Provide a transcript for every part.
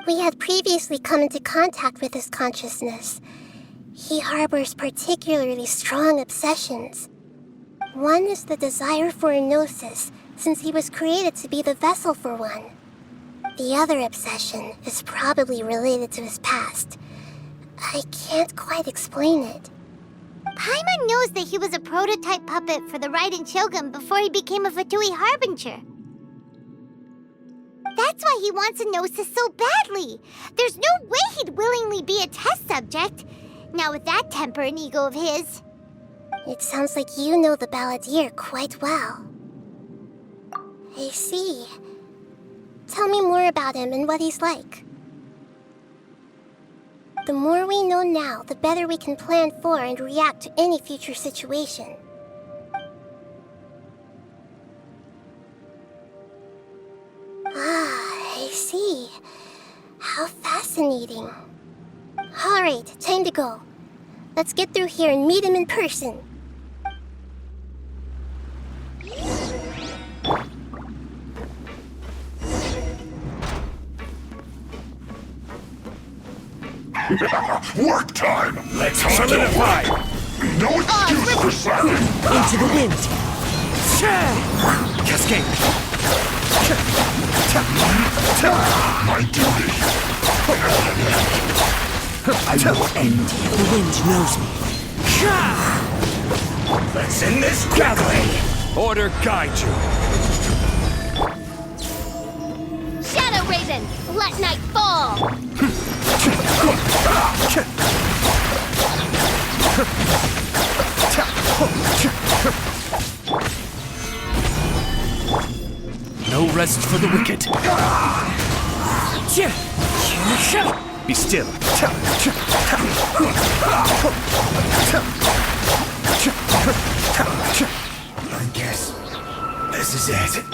We had previously come into contact with his consciousness. He harbors particularly strong obsessions. One is the desire for a gnosis, since he was created to be the vessel for one. The other obsession is probably related to his past. I can't quite explain it. Paimon knows that he was a prototype puppet for the Raiden Shogun before he became a Fatui Harbinger. That's why he wants a gnosis so badly. There's no way he'd willingly be a test subject. Now with that temper and ego of his. It sounds like you know the balladeer quite well. I see. Tell me more about him and what he's like. The more we know now, the better we can plan for and react to any future situation. Ah, I see. How fascinating. Alright, time to go. Let's get through here and meet him in person. Work time! Let's solidify! No excuse for slacking! Into the wind! Cascade! My duty! I will end you. The wind knows me. Let's end this quickly! Order guide you! Shadow Raven, let night fall! No rest for the wicked. Be still. I guess this is it.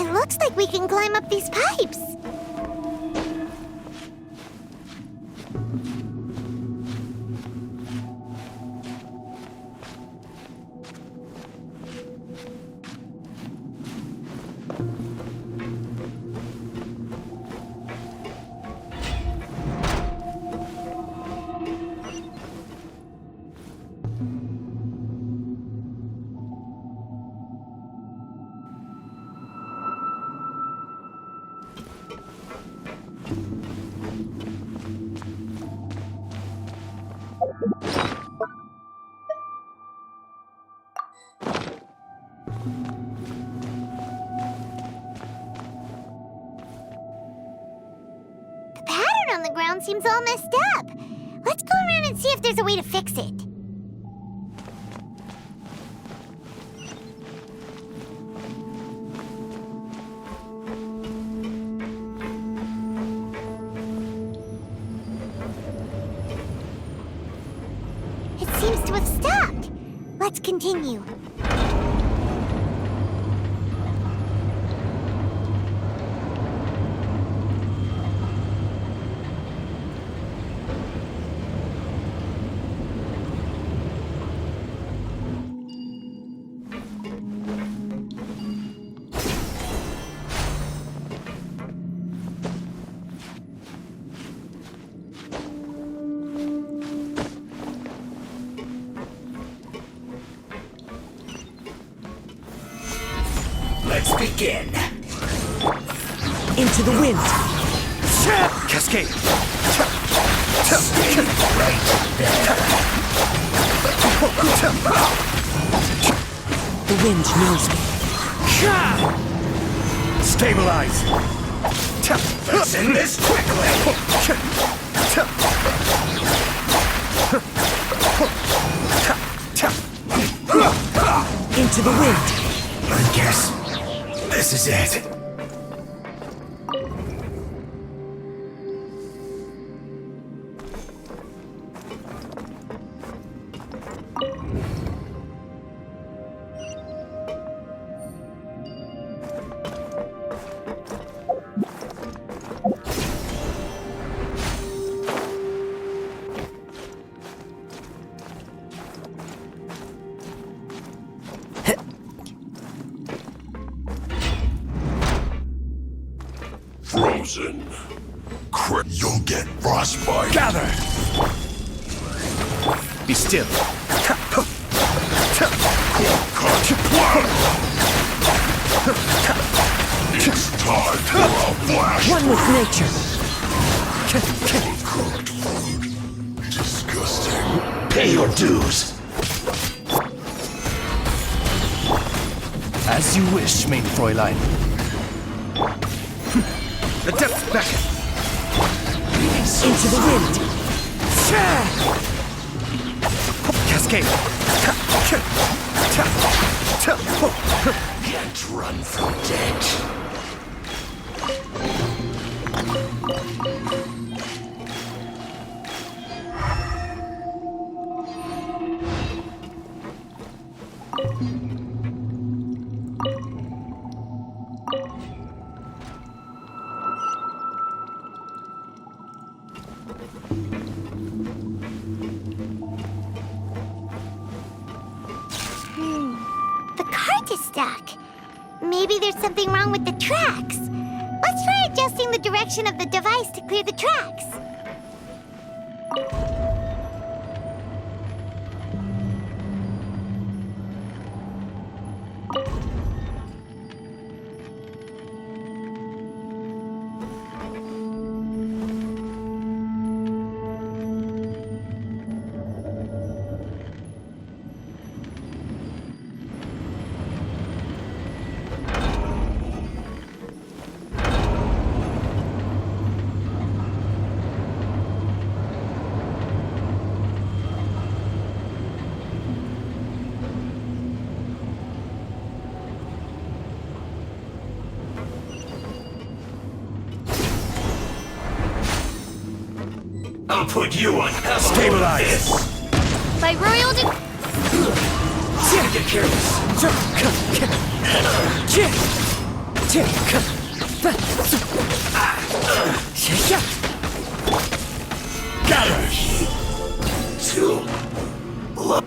It looks like we can climb up these pipes. The pattern on the ground seems all messed up. Let's go around and see if there's a way to fix it. It seems to have stopped. Let's continue. Let's begin. Into the wind. Cascade. The wind knows me. Stabilize. Let's end this quickly! Into the wind. I guess this is it. Frozen. You'll get frostbite. Gather. Be still. It's time for a flash. One with nature. Cooked food. Disgusting. Pay your dues. As you wish, main Fräulein. The depth back. Into the wind. Cascade. Can't run from death. The cart is stuck. Maybe there's something wrong with the tracks. Let's try adjusting the direction of the device to clear the tracks. I'll put you on. Stabilize. By royal Get careless. Gather. Too low.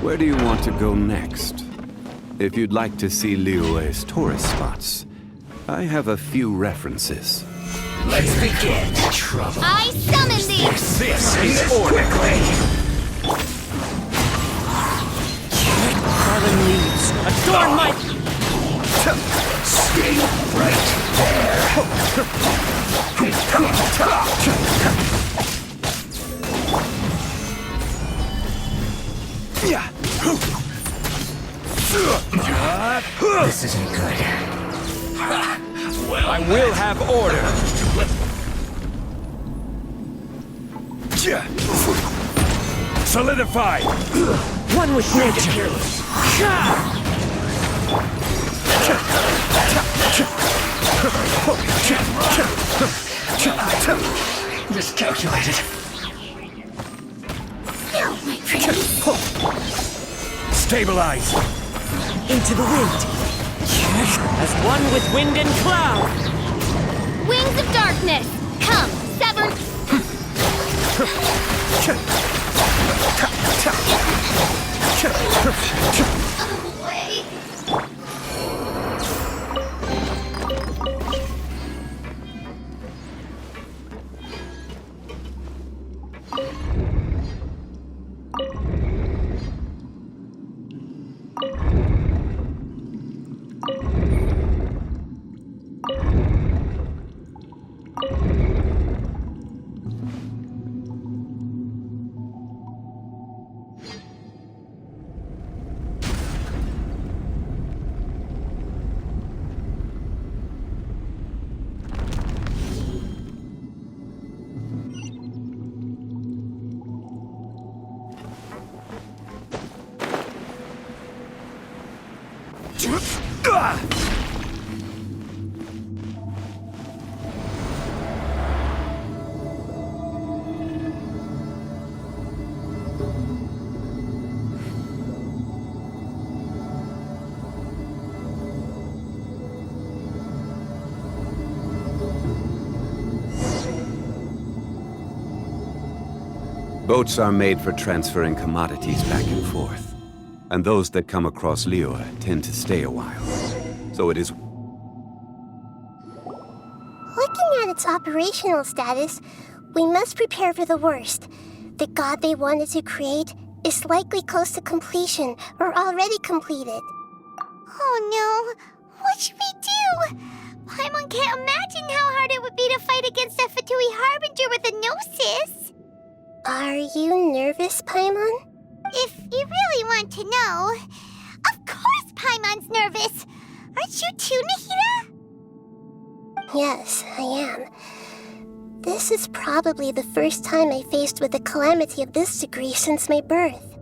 Where do you want to go next? If you'd like to see Liyue's tourist spots, I have a few references. Let's begin. Trouble. I summon thee! This is quickly. Fallen leaves. Adorn my... Stay right there. This isn't good. I will have order. Solidify. One with nature. Miscalculated. Stabilize. Into the wind. As one with wind and cloud. Wings of darkness! Come, sever... Away. Boats are made for transferring commodities back and forth. And those that come across Liyue tend to stay a while. So it is... Looking at its operational status, we must prepare for the worst. The god they wanted to create is likely close to completion or already completed. Oh no! What should we do? Paimon can't imagine how hard it would be to fight against a Fatui Harbinger with a Gnosis! Are you nervous, Paimon? If you really want to know... Of course Paimon's nervous! Aren't you too, Nahida? Yes, I am. This is probably the first time I faced with a calamity of this degree since my birth.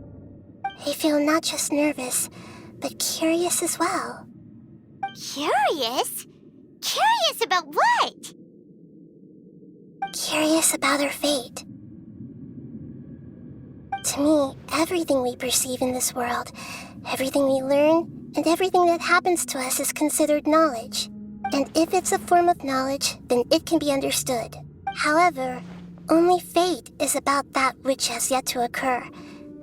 I feel not just nervous, but curious as well. Curious? Curious about what? Curious about our fate. To me, everything we perceive in this world, everything we learn, and everything that happens to us is considered knowledge. And if it's a form of knowledge, then it can be understood. However, only fate is about that which has yet to occur,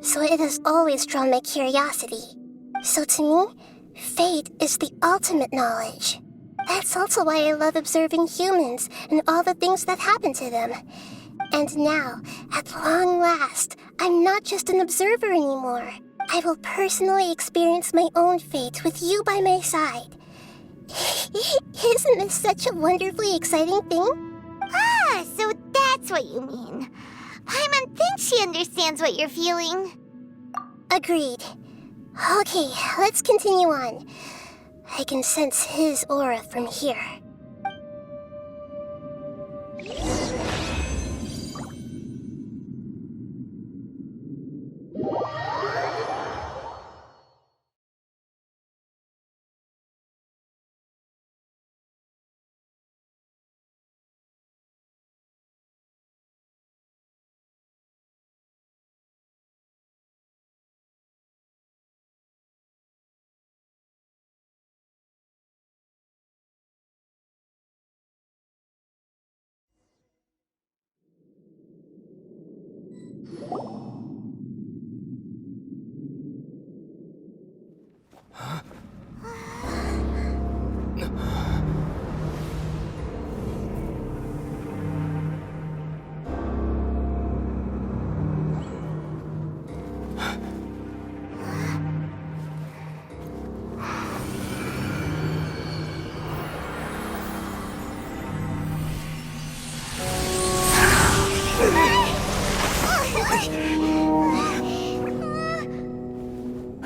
so it has always drawn my curiosity. So to me, fate is the ultimate knowledge. That's also why I love observing humans and all the things that happen to them. And now, at long last, I'm not just an observer anymore. I will personally experience my own fate with you by my side. Isn't this such a wonderfully exciting thing? Ah, so that's what you mean. Paimon thinks she understands what you're feeling. Agreed. Okay, let's continue on. I can sense his aura from here.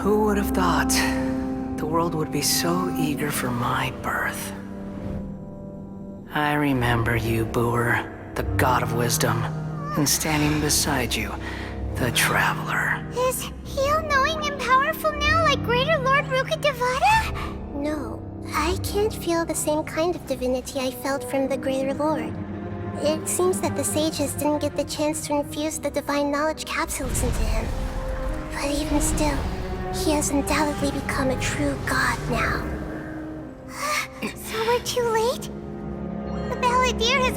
Who would have thought the world would be so eager for my birth? I remember you, Booer, the god of wisdom, and standing beside you, the traveler. Is he all-knowing and powerful now like Greater Lord Rukkhadevata? No, I can't feel the same kind of divinity I felt from the Greater Lord. It seems that the sages didn't get the chance to infuse the divine knowledge capsules into him. But even still, he has undoubtedly become a true god now. So we're too late? The Balladeer has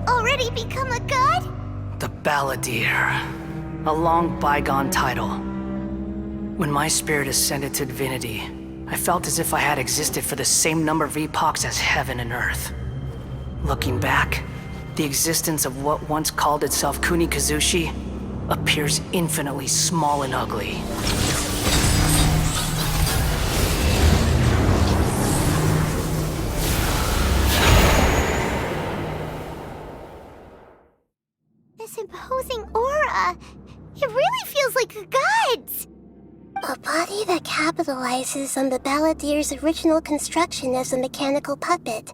already become a god? The Balladeer. A long bygone title. When my spirit ascended to divinity, I felt as if I had existed for the same number of epochs as heaven and earth. Looking back, the existence of what once called itself Kunikazushi appears infinitely small and ugly. This imposing aura, it really feels like the gods! A body that capitalizes on the Balladeer's original construction as a mechanical puppet,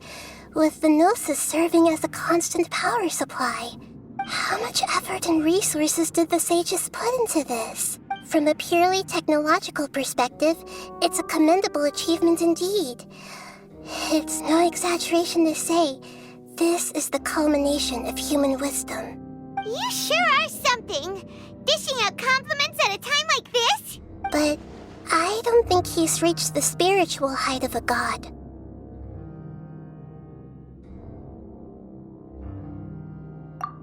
with the Gnosis serving as a constant power supply. How much effort and resources did the sages put into this? From a purely technological perspective, it's a commendable achievement indeed. It's no exaggeration to say, this is the culmination of human wisdom. You sure are something! Dishing out compliments at a time like this? But I don't think he's reached the spiritual height of a god.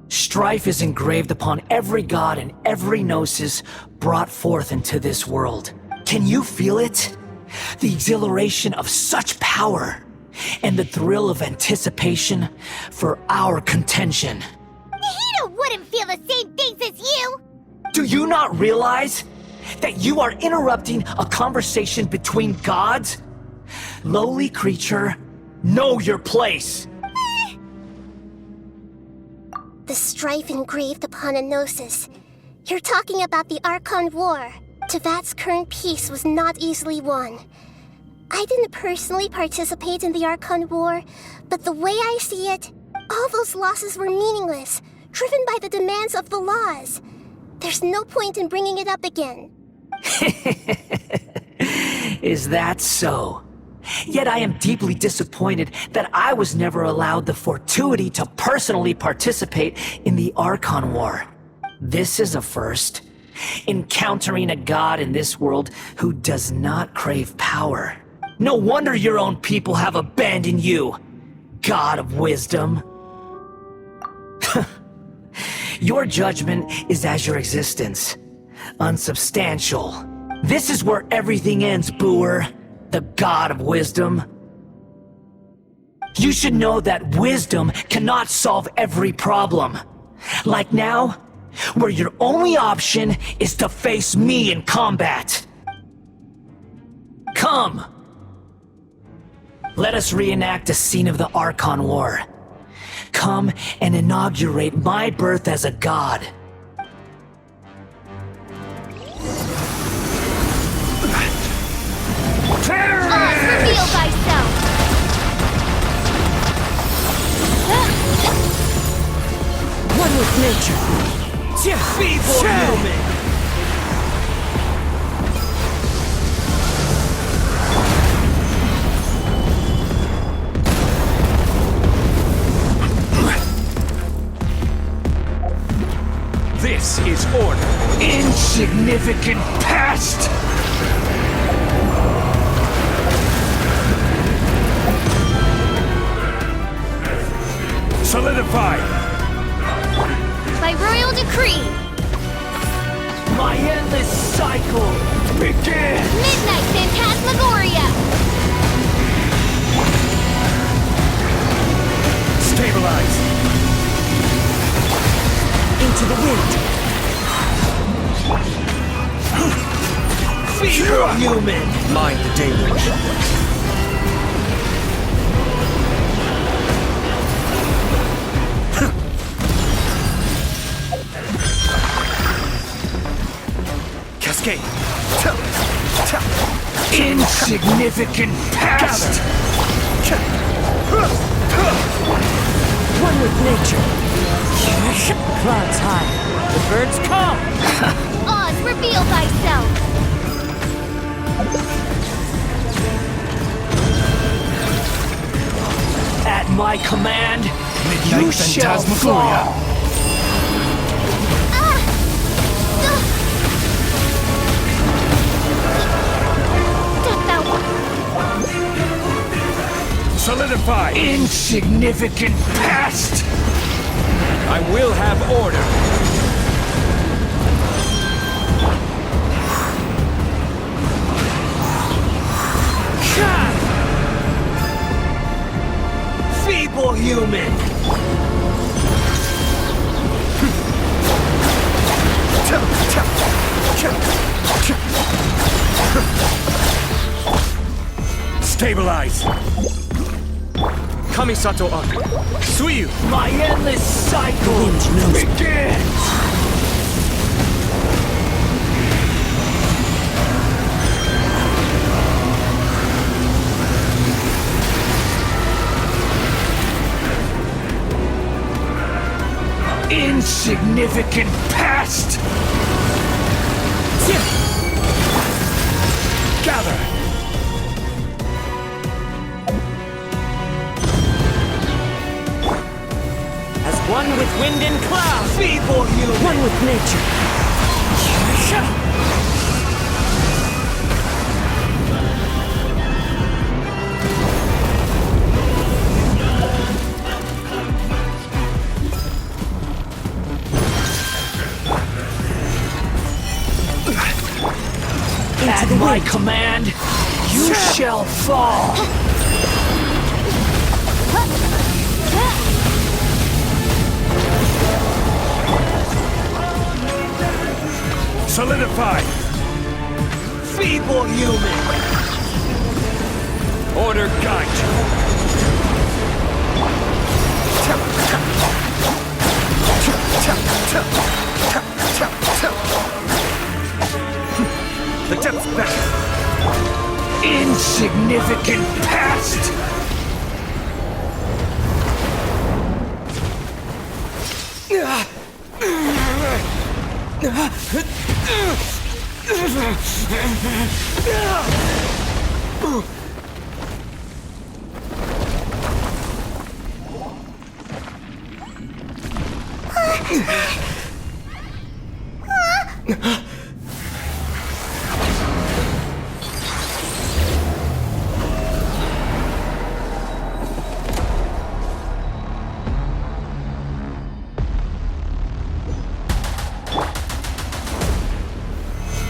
Strife is engraved upon every god and every gnosis brought forth into this world. Can you feel it? The exhilaration of such power, and the thrill of anticipation for our contention. Nahida wouldn't feel the same things as you! Do you not realize that you are interrupting a conversation between gods? Lowly creature, know your place! The strife engraved upon a gnosis. You're talking about the Archon War. Tevat's current peace was not easily won. I didn't personally participate in the Archon War, but the way I see it, all those losses were meaningless, driven by the demands of the laws. There's no point in bringing it up again. Is that so? Yet I am deeply disappointed that I was never allowed the fortuity to personally participate in the Archon War. This is a first. Encountering a god in this world who does not crave power. No wonder your own people have abandoned you, god of wisdom. Your judgment is as your existence, unsubstantial. This is where everything ends, Booer, the god of wisdom. You should know that wisdom cannot solve every problem. Like now, where your only option is to face me in combat. Come! Let us reenact a scene of the Archon War. Come and inaugurate my birth as a god. Reveal thyself! One with nature. Feeble human! This is order. Insignificant pest! Solidify! By royal decree, My endless cycle begins! Midnight Phantasmagoria! Stabilize! Into the wind! Feeble human! Mind the deluge. Cascade! Insignificant past! One with nature. Clouds high. The birds come. Oz, reveal thyself! At my command, you Midnight shall Phantasmagoria. fall! Doth thou... Solidify! Insignificant past! I will have order. Feeble human! Stabilize! Kamisato up. Suiyu! My endless cycle begins! Insignificant past! Gather! As one with wind and cloud. Feeble human! One with nature. At my command, you shall fall! Solidify! Feeble human! Order guide you! The depths back! Insignificant past!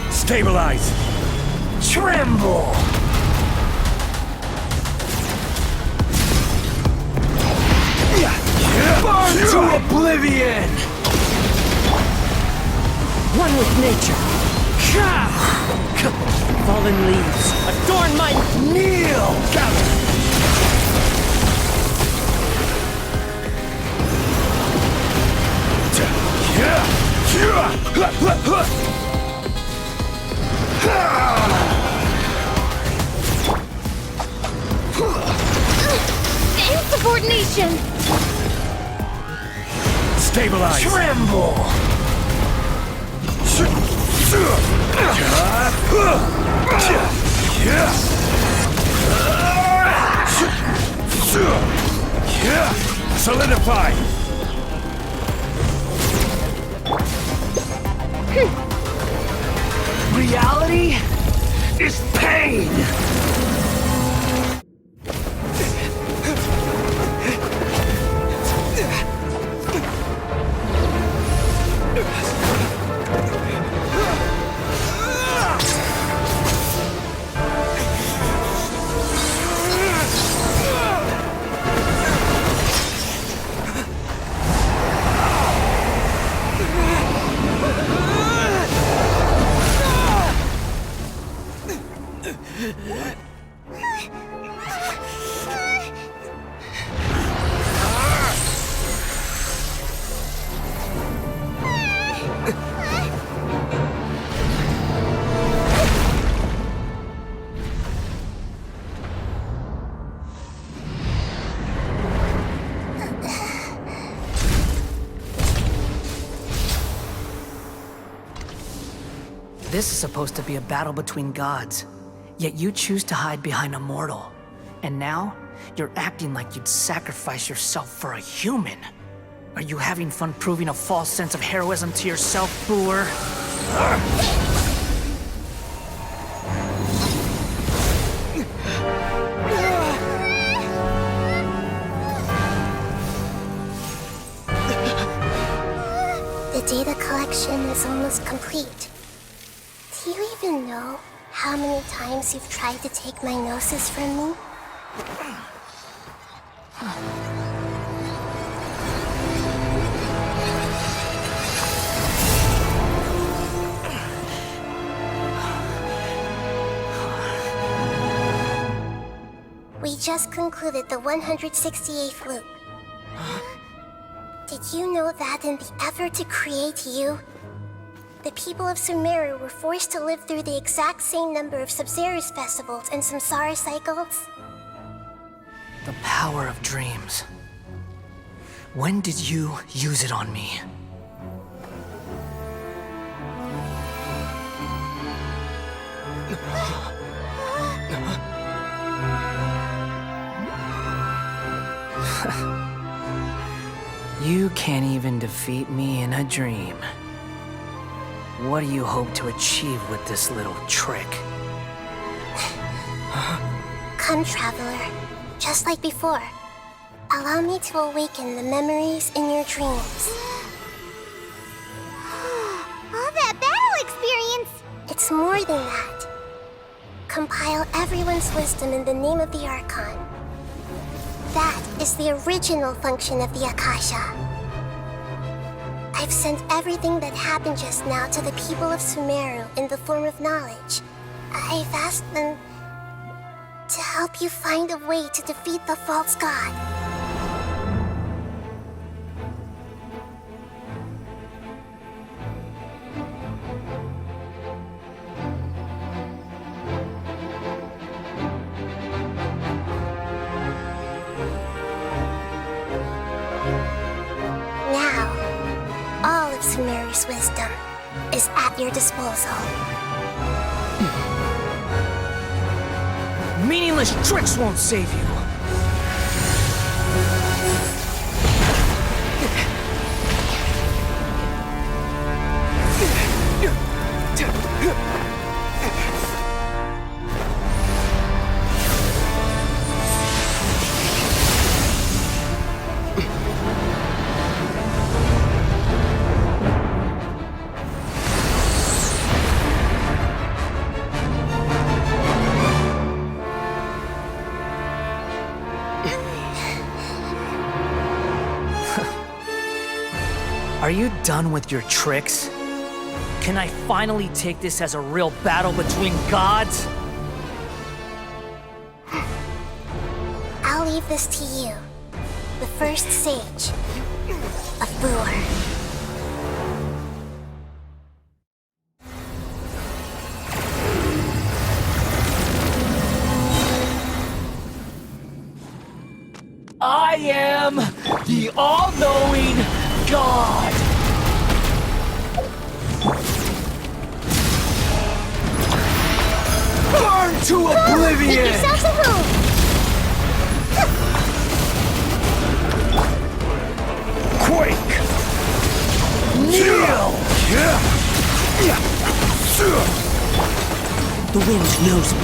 Stabilize! Tremble! Burn to oblivion! One with nature. Fallen leaves. Adorn my... Kneel! Insubordination! Stabilize! Tremble! Solidify! Reality is pain! This is supposed to be a battle between gods, yet you choose to hide behind a mortal. And now, you're acting like you'd sacrifice yourself for a human. Are you having fun proving a false sense of heroism to yourself, Boor? The data collection is almost complete. Do you even know how many times you've tried to take my gnosis from me? We just concluded the 168th loop. Did you know that in the effort to create you, the people of Sumeru were forced to live through the exact same number of Sub-Zerus festivals and Samsara cycles? The power of dreams. When did you use it on me? You can't even defeat me in a dream. What do you hope to achieve with this little trick? Come, Traveler. Just like before. Allow me to awaken the memories in your dreams. All that battle experience! It's more than that. Compile everyone's wisdom in the name of the Archon. That is the original function of the Akasha. I've sent everything that happened just now to the people of Sumeru in the form of knowledge. I've asked them to help you find a way to defeat the false god. Sumeru's wisdom is at your disposal. Meaningless tricks won't save you. Are you done with your tricks? Can I finally take this as a real battle between gods? I'll leave this to you, the first sage of Boor. I am the all-knowing God! Burn to oblivion! Make yourselves a move! Quake! Kneel! The wind knows me.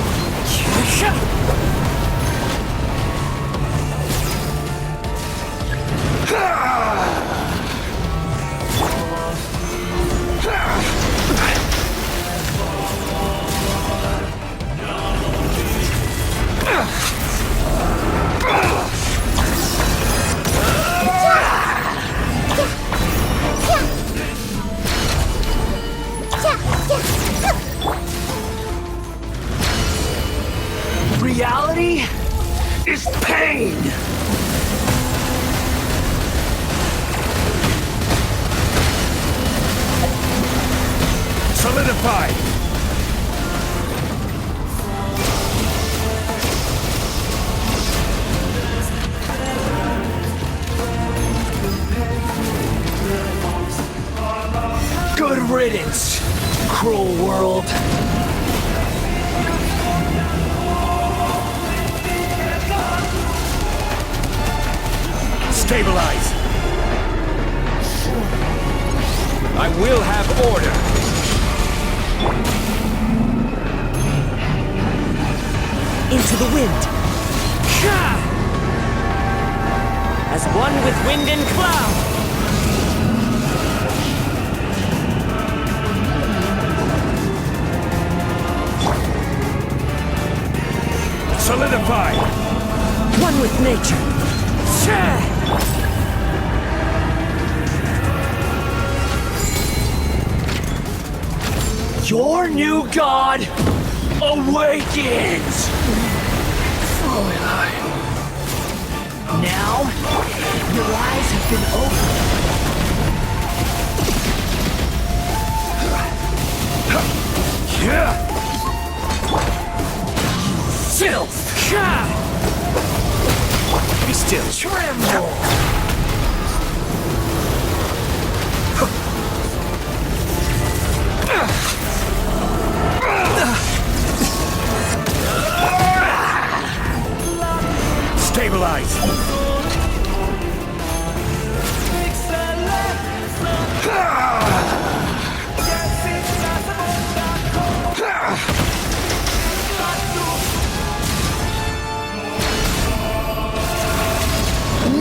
Reality is pain! Solidified! Good riddance! Cruel world. Stabilize! I will have order! Into the wind. As one with wind and cloud. Solidify! One with nature. Your new god awakens! Now, your eyes have been opened. Filth! Be still. Tremble! Stabilize!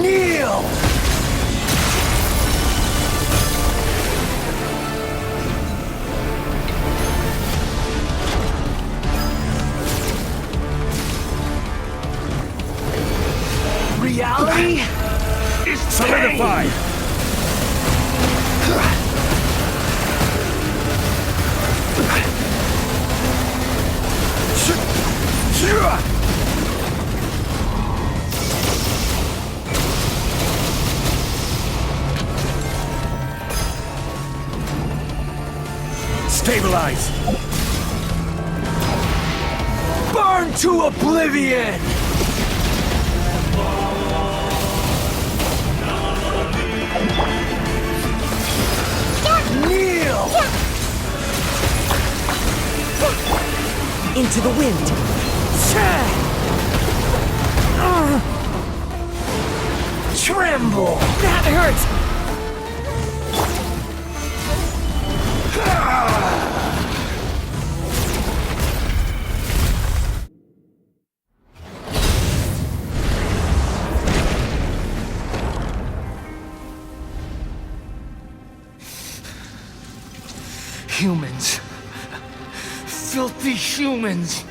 Kneel! Reality is Solidify! pain. Stabilize! Burn to oblivion! Kneel! Into the wind. Tremble! That hurts! Humans. Filthy humans.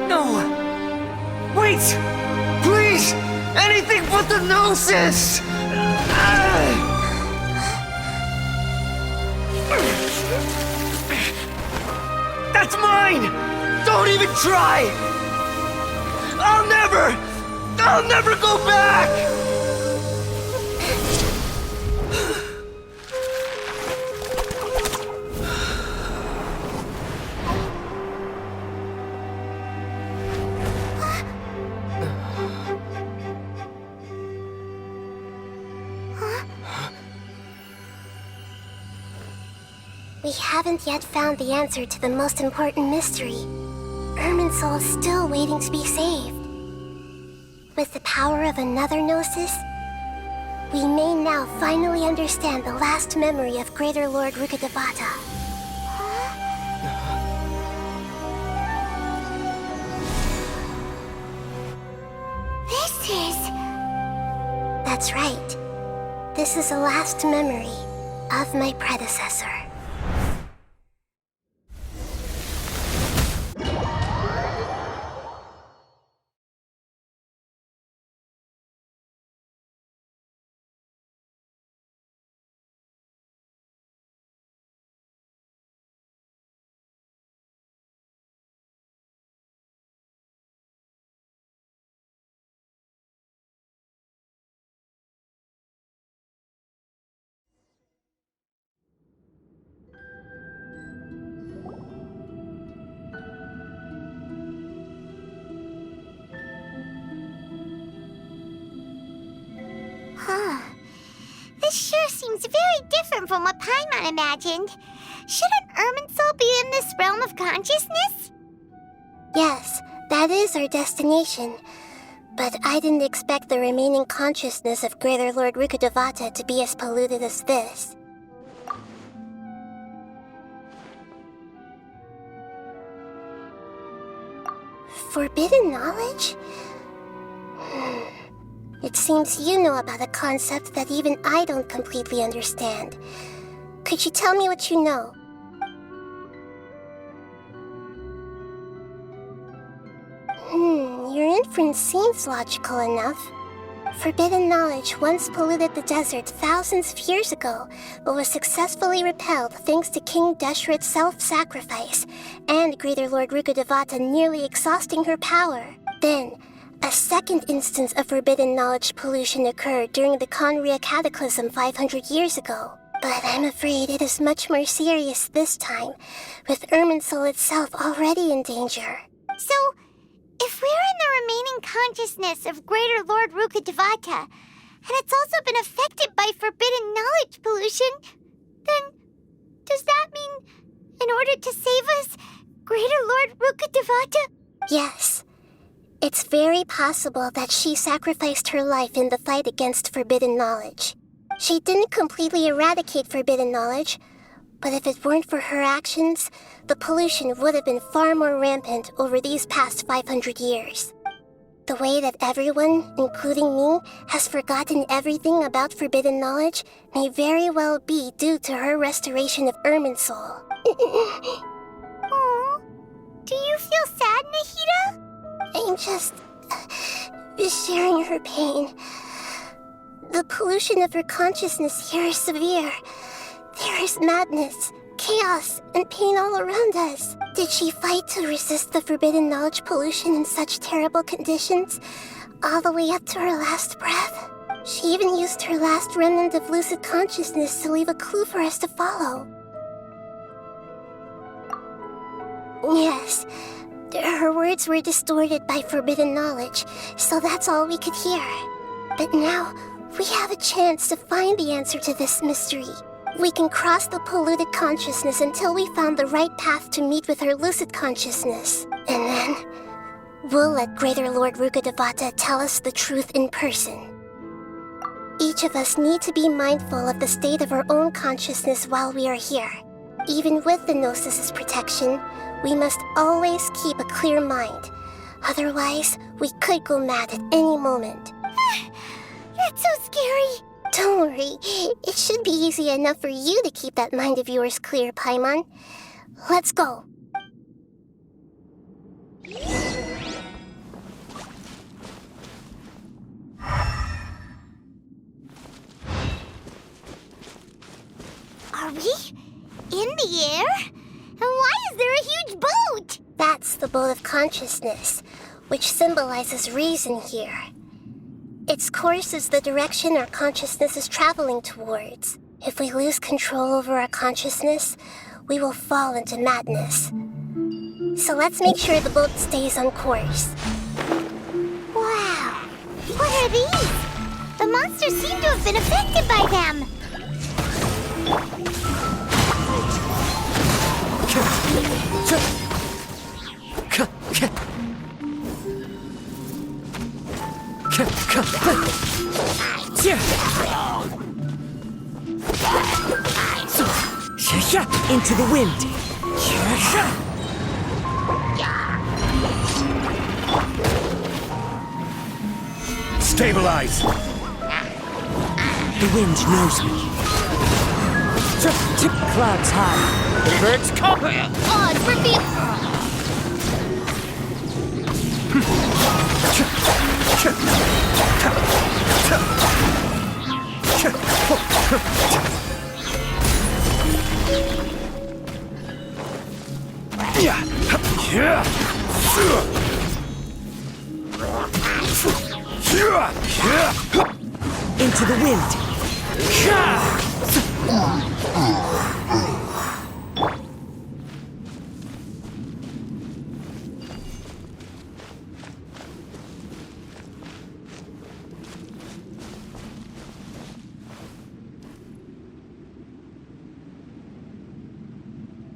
No! Wait! Please! Anything but the Gnosis! That's mine! Don't even try! I'll never go back! We haven't yet found the answer to the most important mystery. Irminsul is still waiting to be saved. With the power of another Gnosis, we may now finally understand the last memory of Greater Lord Rukkhadevata. This is... That's right. This is the last memory of my predecessor. This sure seems very different from what Paimon imagined. Shouldn't Irminsul be in this realm of consciousness? Yes, that is our destination. But I didn't expect the remaining consciousness of Greater Lord Rukkhadevata to be as polluted as this. Forbidden knowledge? It seems you know about a concept that even I don't completely understand. Could you tell me what you know? Your inference seems logical enough. Forbidden knowledge once polluted the desert thousands of years ago, but was successfully repelled thanks to King Deshret's self-sacrifice, and Greater Lord Rukkhadevata nearly exhausting her power. Then, a second instance of forbidden knowledge pollution occurred during the Conria Cataclysm 500 years ago. But I'm afraid it is much more serious this time, with Irminsul itself already in danger. So, if we're in the remaining consciousness of Greater Lord Rukkhadevata, and it's also been affected by forbidden knowledge pollution, then does that mean, in order to save us, Greater Lord Rukkhadevata? Yes. It's very possible that she sacrificed her life in the fight against forbidden knowledge. She didn't completely eradicate forbidden knowledge, but if it weren't for her actions, the pollution would have been far more rampant over these past 500 years. The way that everyone, including me, has forgotten everything about forbidden knowledge may very well be due to her restoration of Irminsul. Aww. Do you feel sad, Nahida? I'm just sharing her pain. The pollution of her consciousness here is severe. There is madness, chaos, and pain all around us. Did she fight to resist the forbidden knowledge pollution in such terrible conditions, all the way up to her last breath? She even used her last remnant of lucid consciousness to leave a clue for us to follow. Yes, her words were distorted by forbidden knowledge, so that's all we could hear. But now, we have a chance to find the answer to this mystery. We can cross the polluted consciousness until we found the right path to meet with her lucid consciousness. And then, we'll let Greater Lord Rukkhadevata tell us the truth in person. Each of us need to be mindful of the state of our own consciousness while we are here. Even with the Gnosis' protection, we must always keep a clear mind. Otherwise, we could go mad at any moment. That's so scary. Don't worry, it should be easy enough for you to keep that mind of yours clear, Paimon. Let's go. Are we in the air? And why is there a huge boat? That's the boat of consciousness, which symbolizes reason here. Its course is the direction our consciousness is traveling towards. If we lose control over our consciousness, we will fall into madness. So let's make sure the boat stays on course. Wow! What are these? The monsters seem to have been affected by them. Into the wind. Stabilize. The wind knows me. Clouds high. The birds come. Odds reveal. Into the wind.